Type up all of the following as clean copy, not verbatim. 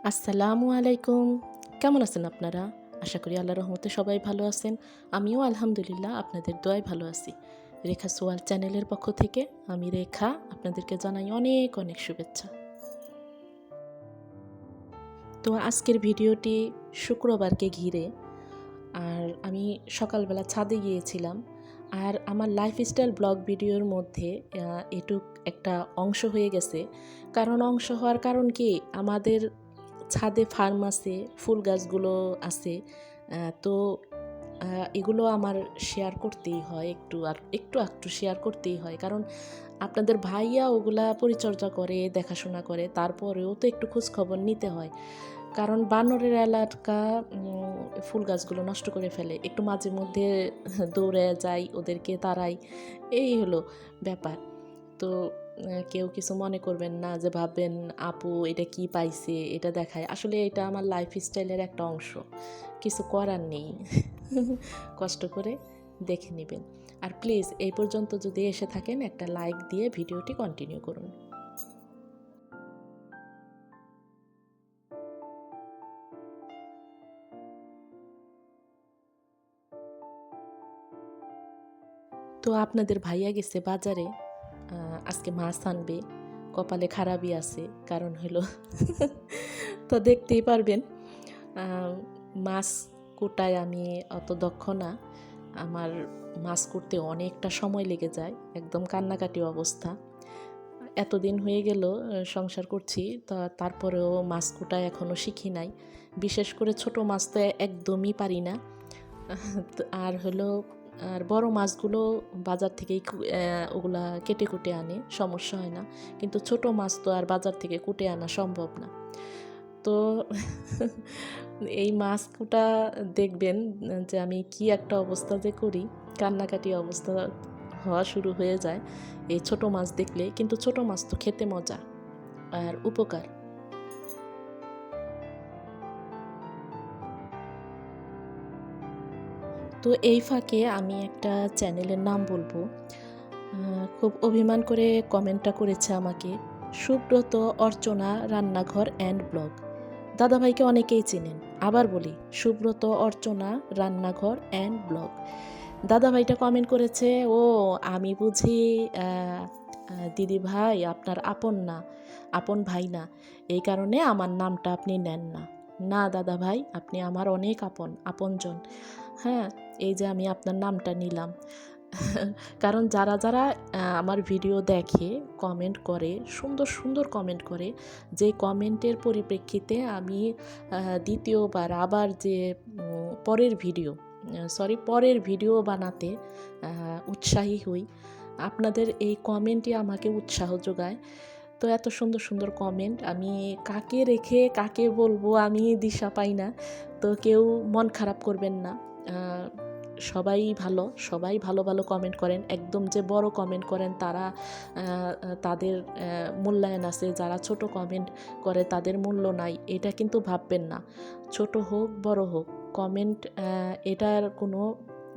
আসসালামু আলাইকুম। কেমন আছেন আপনারা? আশা করি আল্লাহর রহমতে সবাই ভালো আছেন। আমিও আলহামদুলিল্লাহ আপনাদের দোয়ায় ভালো আছি। রেখা সোয়াল চ্যানেলের পক্ষ থেকে আমি রেখা আপনাদেরকে জানাই অনেক অনেক শুভেচ্ছা। তো আজকের ভিডিওটি শুক্রবারকে ঘিরে। আর আমি সকালবেলা ছাদে গিয়েছিলাম। আর আমার লাইফস্টাইল ব্লগ ভিডিওর মধ্যে এটুক একটা অংশ হয়ে গেছে। কারণ অংশ হওয়ার কারণ কি, আমাদের ছাদে ফার্ম আছে, ফুল গাছগুলো আছে। তো এগুলো আমার শেয়ার করতেই হয়, একটু শেয়ার করতেই হয়। কারণ আপনাদের ভাইয়া ওগুলা পরিচর্যা করে, দেখাশোনা করে, তারপরেও তো একটু খোঁজখবর নিতে হয়। কারণ বানরের এলাকা ফুল গাছগুলো নষ্ট করে ফেলে। একটু মাঝে মধ্যে দৌড়ে যাই, ওদেরকে তাড়াই, এই হলো ব্যাপার। তো কেউ কিছু মনে করবেন না, যে ভাববেন আপু এটা কি পাইছে, এটা দেখায়। আসলে এটা আমার লাইফস্টাইলের একটা অংশ, কিছু করার নেই। কষ্ট করে দেখে নেবেন। আর প্লিজ এই পর্যন্ত যদি এসে থাকেন, একটা লাইক দিয়ে ভিডিওটি কন্টিনিউ করুন। তো আপনাদের ভাইয়া গেছে বাজারে, আজকে মাছ আনবে। কপালে খারাপই আছে, কারণ হলো তো দেখতেই পারবেন। মাছ কোটায় আমি অত দক্ষ না। আমার মাছ করতে অনেকটা সময় লেগে যায়, একদম কান্নাকাটি অবস্থা। এতদিন হয়ে গেল সংসার করছি, তারপরেও মাছ কোটা এখনও শিখি নাই। বিশেষ করে ছোট মাছ তো একদমই পারি না। আর হলো, আর বড় মাছগুলো বাজার থেকেই ওগুলা কেটে কুটে আনে, সমস্যা হয় না। কিন্তু ছোট মাছ তো আর বাজার থেকে কুটে আনা সম্ভব না। তো এই মাছ কুটা দেখবেন যে আমি কি একটা অবস্থা যে করি, কান্নাকাটি অবস্থা হওয়া শুরু হয়ে যায় এই ছোট মাছ দেখলে। কিন্তু ছোট মাছ তো খেতে মজা আর উপকার। তো এই ফাঁকে আমি একটা চ্যানেলের নাম বলবো। খুব অভিমান করে কমেন্টটা করেছে আমাকে, সুব্রত অর্চনা রান্নাঘর অ্যান্ড ব্লগ। দাদাভাইকে অনেকেই চেনেন। আবার বলি, সুব্রত অর্চনা রান্নাঘর অ্যান্ড ব্লগ। দাদাভাইটা কমেন্ট করেছে, ও আমি বুঝি দিদি ভাই আপনার আপন না, আপন ভাই না, এই কারণে আমার নামটা আপনি নেন না। না দাদা ভাই, আপনি আমার অনেক আপনজন। হ্যাঁ, এই যে আমি আপনার নামটা নিলাম। কারণ যারা যারা আমার ভিডিও দেখে, কমেন্ট করে, সুন্দর সুন্দর কমেন্ট করে, যে কমেন্টের পরিপ্রেক্ষিতে আমি দ্বিতীয়বার আবার যে পরের ভিডিও বানাতে উৎসাহী হই। আপনাদের এই কমেন্টই আমাকে উৎসাহ যোগায়। তো এত সুন্দর সুন্দর কমেন্ট, আমি কাকে রেখে কাকে বলবো আমি দিশা পাই না। তো কেউ মন খারাপ করবেন না। সবাই ভালো ভালো কমেন্ট করেন। একদম যে বড় কমেন্ট করেন তারা তাদের মূল্যায়ন আছে, যারা ছোট কমেন্ট করে তাদের মূল্য নাই, এটা কিন্তু ভাববেন না। ছোট হোক বড় হোক, কমেন্ট এটার কোনো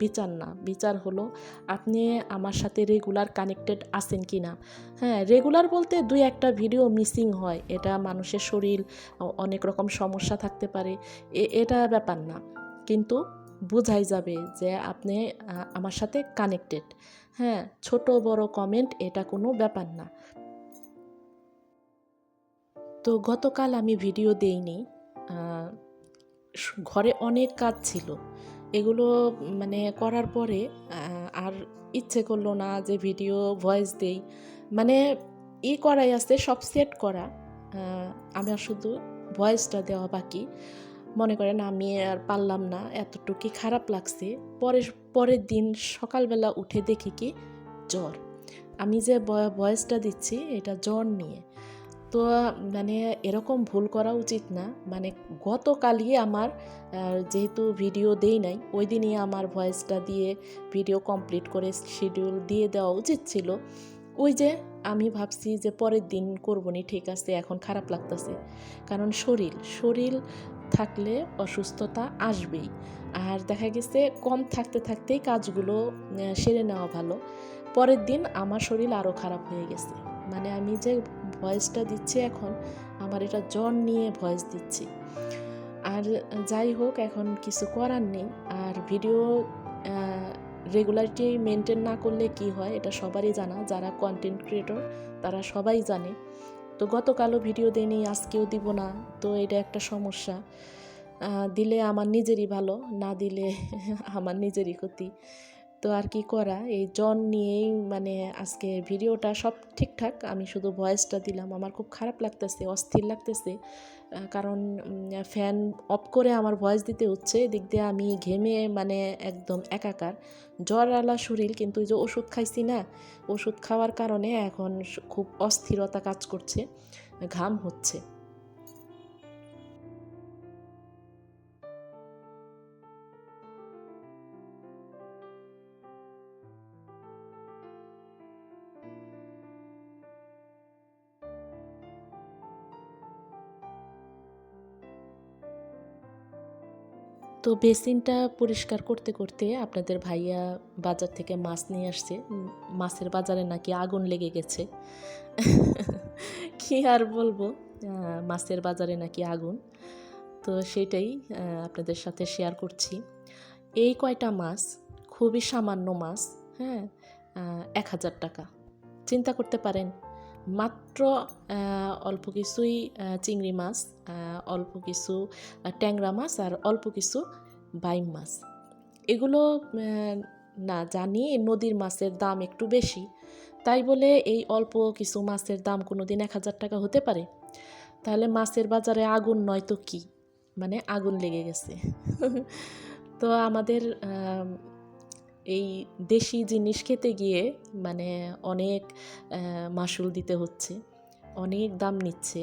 বিচার না। বিচার হলো আপনি আমার সাথে রেগুলার কানেক্টেড আছেন কি না। হ্যাঁ, রেগুলার বলতে 2-1টা ভিডিও মিসিং হয়, এটা মানুষের শরীর, অনেক রকম সমস্যা থাকতে পারে, এটা ব্যাপার না। কিন্তু বোঝাই যাবে যে আপনি আমার সাথে কানেক্টেড। হ্যাঁ, ছোট বড় কমেন্ট এটা কোনো ব্যাপার না। তো গতকাল আমি ভিডিও দেইনি, ঘরে অনেক কাজ ছিল। এগুলো মানে করার পরে আর ইচ্ছে করলো না যে ভিডিও ভয়েস দেই। মানে করাই আছে, সব সেট করা, আমার শুধু ভয়েসটা দেওয়া বাকি। মনে করেন আমি আর পারলাম না, এতটুকুই খারাপ লাগছে। পরের দিন সকালবেলা উঠে দেখি কি জ্বর। আমি যে ভয়েসটা দিচ্ছি এটা জ্বর নিয়ে। তো মানে এরকম ভুল করা উচিত না। মানে গতকালই আমার যেহেতু ভিডিও দেই নাই, ওই দিনই আমার ভয়েসটা দিয়ে ভিডিও কমপ্লিট করে শিডিউল দিয়ে দেওয়া উচিত ছিল। ওই যে আমি ভাবছি যে পরের দিন করবনি, ঠিক আছে, এখন খারাপ লাগতেছে। কারণ শরীর থাকলে অসুস্থতা আসবেই। আর দেখা গেছে কম থাকতে থাকতেই কাজগুলো সেরে নেওয়া ভালো। পরের দিন আমার শরীর আরও খারাপ হয়ে গেছে। মানে আমি যে ভয়েসটা দিচ্ছি এখন, আমার এটা জ্বর নিয়ে ভয়েস দিচ্ছি। আর যাই হোক, এখন কিছু করার নেই। আর ভিডিও রেগুলারিটি মেনটেন না করলে কি হয় এটা সবারই জানা, যারা কন্টেন্ট ক্রিয়েটর তারা সবাই জানে। তো গতকালও ভিডিও দেইনি, আজকেও দিব না, তো এটা একটা সমস্যা। দিলে আমার নিজেরই ভালো, না দিলে আমার নিজেরই ক্ষতি। তো আর কি করা, এই জন নিয়েই মানে আজকে ভিডিওটা সব ঠিকঠাক, আমি শুধু ভয়েসটা দিলাম। আমার খুব খারাপ লাগতেছে, অস্থির লাগতেছে, কারণ ফ্যান অফ করে আমার ভয়েস দিতে হচ্ছে। এদিক দিয়ে আমি ঘেমে মানে একদম একাকার, জ্বর আলা শরীর, কিন্তু ওই যে ওষুধ খাইছি না, ওষুধ খাওয়ার কারণে এখন খুব অস্থিরতা কাজ করছে, ঘাম হচ্ছে। তো বেসিনটা পরিষ্কার করতে করতে আপনাদের ভাইয়া বাজার থেকে মাছ নিয়ে আসছে। মাছের বাজারে নাকি আগুন লেগে গেছে। কি আর বলবো, মাছের বাজারে নাকি আগুন। তো সেটাই আপনাদের সাথে শেয়ার করছি। এই কয়টা মাছ, খুবই সামান্য মাছ, হ্যাঁ, ১,০০০ টাকা। চিন্তা করতে পারেন, মাত্র অল্প কিছুই চিংড়ি মাছ, অল্প কিছু ট্যাংরা মাছ, আর অল্প কিছু বাইম মাছ। এগুলো না জানি নদীর মাছের দাম একটু বেশি, তাই বলে এই অল্প কিছু মাছের দাম কোনো দিন ১,০০০ টাকা হতে পারে? তাহলে মাছের বাজারে আগুন নয় তো কি, মানে আগুন লেগে গেছে। তো আমাদের এই দেশি জিনিস খেতে গিয়ে মানে অনেক মাসুল দিতে হচ্ছে, অনেক দাম নিচ্ছে।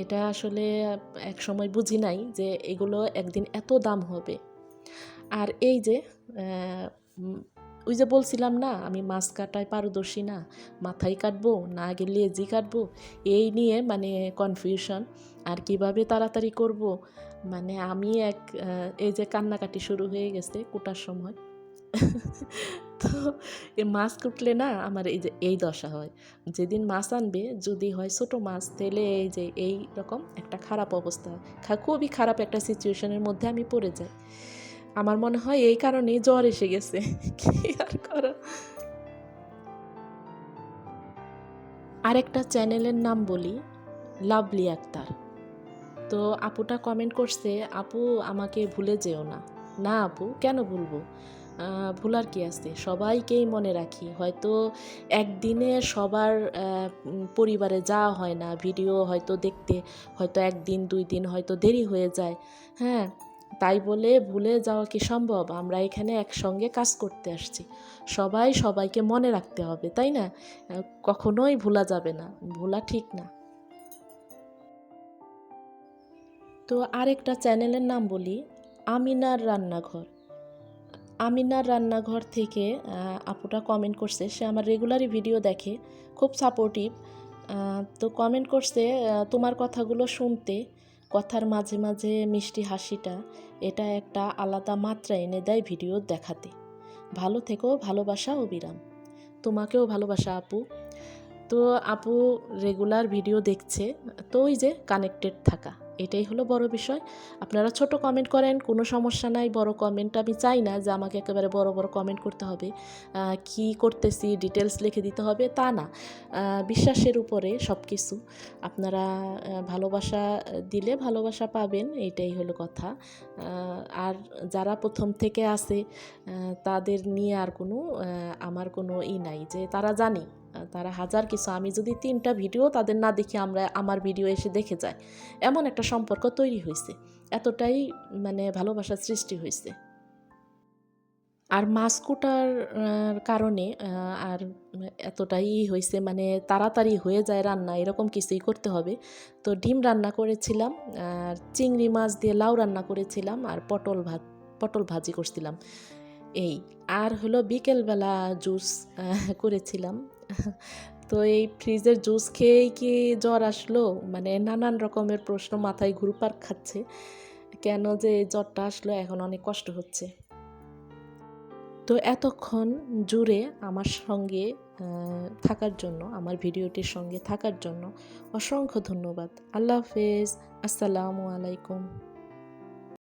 এটা আসলে এক সময় বুঝি নাই যে এগুলো একদিন এত দাম হবে। আর এই যে ওই যে বলছিলাম না আমি মাছ কাটায় পারদর্শী না, মাথায় কাটবো না আগে লেজি কাটবো, এই নিয়ে মানে কনফিউশন। আর কিভাবে তাড়াতাড়ি করব, মানে আমি এই যে কান্নাকাটি শুরু হয়ে গেছে কুটার সময়। তো এই মাছ কুটলে না আমার এই যে এই দশা হয়, যেদিন মাছ আনবে যদি হয় ছোটো মাছ, তাহলে এই যে এই রকম একটা খারাপ অবস্থা, খুবই খারাপ একটা সিচুয়েশনের মধ্যে আমি পড়ে যাই। আমার মনে হয় এই কারণেই জ্বর এসে গেছে। কি আর করো। আরেকটা চ্যানেলের নাম বলি, লাভলি আক্তার। তো আপুটা কমেন্ট করছে, আপু আমাকে ভুলে যেও না। না আপু, কেন ভুলবো? ভুলার কি আছে, সবাইকেই মনে রাখি। হয়তো একদিনে সবার পরিবারে যাওয়া হয় না, ভিডিও হয়তো দেখতে হয়তো 1 দিন 2 দিন হয়তো দেরি হয়ে যায়, হ্যাঁ, তাই বলে ভুলে যাওয়া কি সম্ভব? আমরা এখানে একসঙ্গে কাজ করতে আসছি, সবাই সবাইকে মনে রাখতে হবে, তাই না? কখনোই ভোলা যাবে না, ভোলা ঠিক না। তো আরেকটা চ্যানেলের নাম বলি, আমিনার রান্নাঘর। আমিনার রান্নাঘর থেকে আপুটা কমেন্ট করছে, সে আমার রেগুলারই ভিডিও দেখে, খুব সাপোর্টিভ। তো কমেন্ট করছে, তোমার কথাগুলো শুনতে, কথার মাঝে মাঝে মিষ্টি হাসিটা, এটা একটা আলাদা মাত্রা এনে দেয় ভিডিও দেখাতে। ভালো থেকো, ভালোবাসা অবিরাম। তোমাকেও ভালোবাসা আপু। তো আপু রেগুলার ভিডিও দেখছে, তো ওই যে কানেক্টেড থাকা, এটাই হলো বড় বিষয়। আপনারা ছোট কমেন্ট করেন, কোনো সমস্যা নাই, বড় কমেন্ট আমি চাই না যে আমাকে একেবারে বড় বড় কমেন্ট করতে হবে, কি করতেছি ডিটেলস লিখে দিতে হবে, তা না। বিশ্বাসের উপরে সব কিছু। আপনারা ভালোবাসা দিলে ভালোবাসা পাবেন, এইটাই হলো কথা। আর যারা প্রথম থেকে আছে তাদের নিয়ে আর কোনো আমার কোনো নাই, যে তারা জানি তারা হাজার কিছু, আমি যদি 3টা ভিডিও তাদের না দেখি আমার ভিডিও এসে দেখে যায়, এমন একটা সম্পর্ক তৈরি হয়েছে, এতটাই মানে ভালোবাসার সৃষ্টি হয়েছে। আর মাছ কুটার কারণে আর এতটাই হয়েছে, মানে তাড়াতাড়ি হয়ে যায় রান্না, এরকম কিছুই করতে হবে। তো ডিম রান্না করেছিলাম, আর চিংড়ি মাছ দিয়ে লাউ রান্না করেছিলাম, আর পটল ভাজি করছিলাম, এই। আর হলো বিকেলবেলা জুস করেছিলাম। তো এই ফ্রিজের জুস খেয়েই কি জ্বর আসলো, মানে নানান রকমের প্রশ্ন মাথায় ঘুরপাক খাচ্ছে, কেন যে এই জ্বরটা আসলো এখন অনেক কষ্ট হচ্ছে। তো এতক্ষণ জুড়ে আমার সঙ্গে থাকার জন্য, আমার ভিডিওটির সঙ্গে থাকার জন্য অসংখ্য ধন্যবাদ। আল্লাহ হাফেজ। আসসালামু আলাইকুম।